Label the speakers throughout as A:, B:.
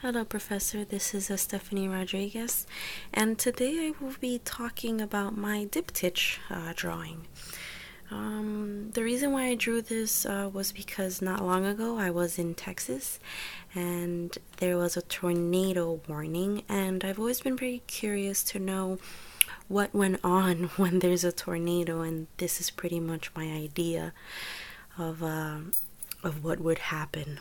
A: Hello, Professor. This is Stephanie Rodriguez, and today I will be talking about my Diptych drawing. The reason why I drew this was because not long ago I was in Texas and there was a tornado warning, and I've always been very curious to know what went on when there's a tornado, and this is pretty much my idea of, uh, of what would happen.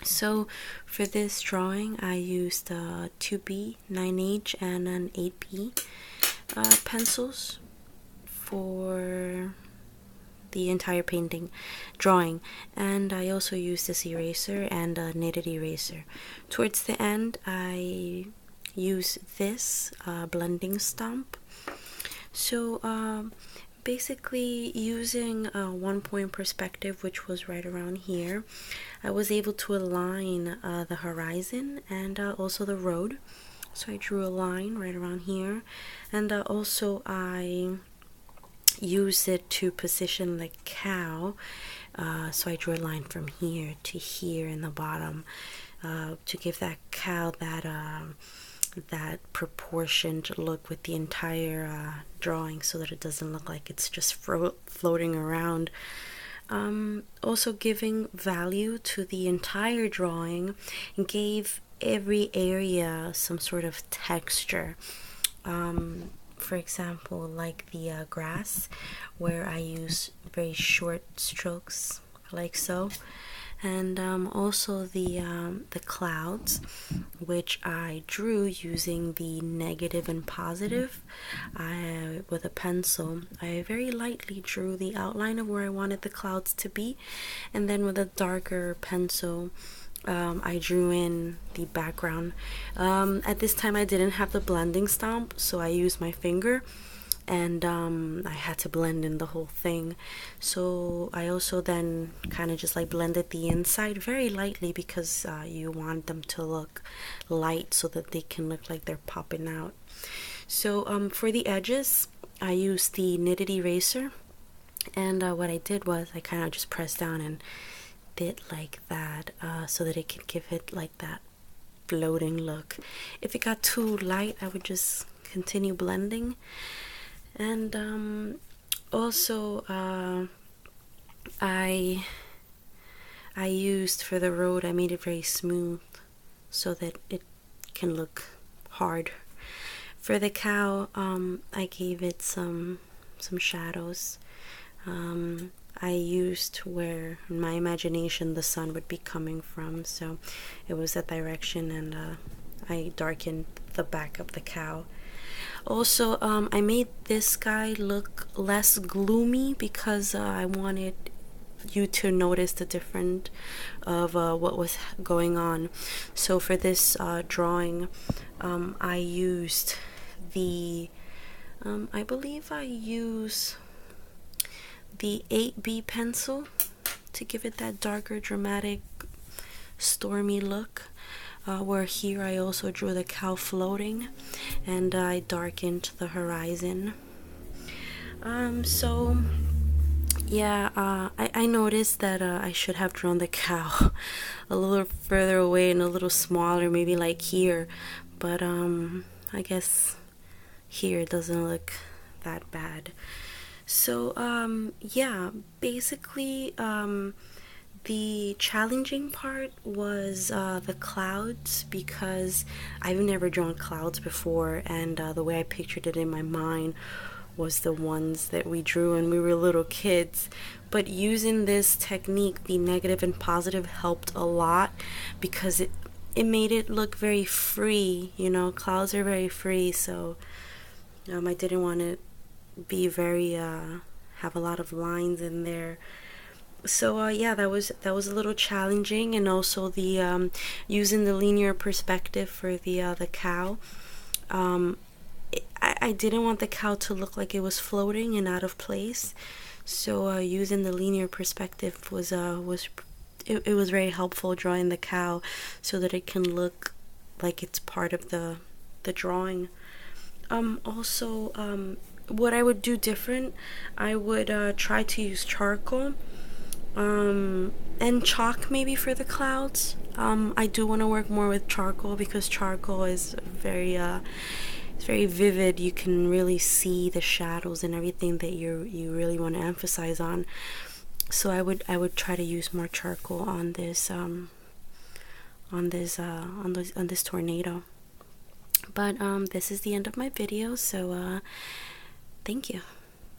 A: So for this drawing, I used 2B, 9H, and an 8B pencils for the entire painting drawing, and I also used this eraser and a knitted eraser. Towards the end, I used this blending stump. So basically, using a 1 point perspective, which was right around here, I was able to align the horizon and also the road. So I drew a line right around here, and also I used it to position the cow. So I drew a line from here to here in the bottom to give that cow that proportioned look with the entire drawing, so that it doesn't look like it's just floating around. Also giving value to the entire drawing and gave every area some sort of texture. For example, like the grass, where I use very short strokes like so, and also the clouds, which I drew using the negative and positive. With a pencil, I very lightly drew the outline of where I wanted the clouds to be, and then with a darker pencil, I drew in the background. At this time, I didn't have the blending stump, so I used my finger, and I had to blend in the whole thing. So I also then kind of just like blended the inside very lightly, because you want them to look light so that they can look like they're popping out. So for the edges, I used the knitted eraser, and what I did was I kind of just pressed down and bit like that, so that it could give it like that floating look. If it got too light, I would just continue blending. And also I used, for the road, I made it very smooth so that it can look hard. For the cow, I gave it some shadows. I used where in my imagination the sun would be coming from, so it was that direction, and I darkened the back of the cow. Also, I made this guy look less gloomy because I wanted you to notice the difference of what was going on. So for this drawing, I used I believe I used the 8B pencil to give it that darker, dramatic, stormy look. Where here I also drew the cow floating, and I darkened the horizon. So yeah, I noticed that I should have drawn the cow a little further away and a little smaller, maybe like here, but I guess here it doesn't look that bad. So yeah, basically the challenging part was the clouds, because I've never drawn clouds before, and the way I pictured it in my mind was the ones that we drew when we were little kids. But using this technique, the negative and positive, helped a lot, because it made it look very free. You know, clouds are very free, so I didn't want to be very have a lot of lines in there. So yeah, that was a little challenging. And also the using the linear perspective for the cow. I didn't want the cow to look like it was floating and out of place, so using the linear perspective was it was very helpful, drawing the cow so that it can look like it's part of the drawing. Also, what I would do different, I would try to use charcoal and chalk maybe for the clouds. I do want to work more with charcoal because charcoal is it's very vivid. You can really see the shadows and everything that you really want to emphasize on. So I would try to use more charcoal on this on this tornado. But this is the end of my video, so thank you.